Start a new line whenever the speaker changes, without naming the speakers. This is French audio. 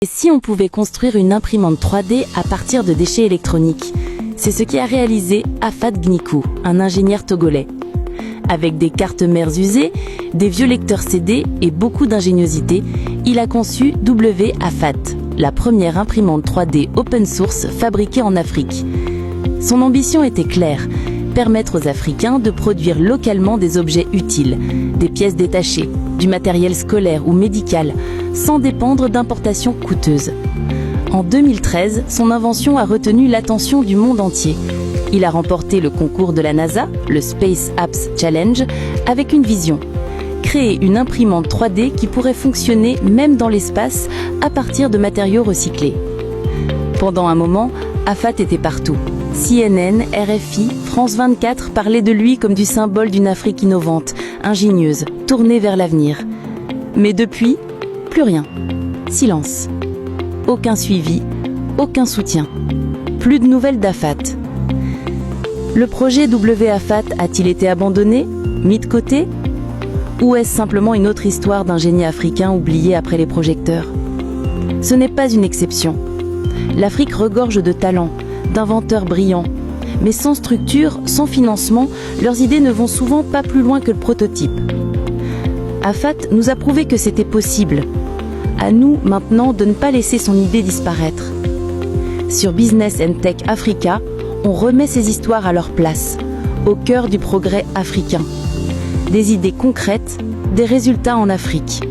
Et si on pouvait construire une imprimante 3D à partir de déchets électroniques? C'est ce qu'a réalisé Afat Gnikou, un ingénieur togolais. Avec des cartes mères usées, des vieux lecteurs CD et beaucoup d'ingéniosité, il a conçu WAFAT, la première imprimante 3D open source fabriquée en Afrique. Son ambition était claire, permettre aux Africains de produire localement des objets utiles, des pièces détachées, du matériel scolaire ou médical, sans dépendre d'importations coûteuses. En 2013, son invention a retenu l'attention du monde entier. Il a remporté le concours de la NASA, le Space Apps Challenge, avec une vision: créer une imprimante 3D qui pourrait fonctionner même dans l'espace à partir de matériaux recyclés. Pendant un moment, Afat était partout. CNN, RFI, France 24 parlaient de lui comme du symbole d'une Afrique innovante, ingénieuse, tournée vers l'avenir. Mais depuis, plus rien. Silence. Aucun suivi, aucun soutien. Plus de nouvelles d'Afat. Le projet WAFAT a-t-il été abandonné, mis de côté? Ou est-ce simplement une autre histoire d'un génie africain oublié après les projecteurs? Ce n'est pas une exception. L'Afrique regorge de talents, d'inventeurs brillants. Mais sans structure, sans financement, leurs idées ne vont souvent pas plus loin que le prototype. Afat nous a prouvé que c'était possible. À nous, maintenant, de ne pas laisser son idée disparaître. Sur Business & Tech Africa, on remet ces histoires à leur place, au cœur du progrès africain. Des idées concrètes, des résultats en Afrique.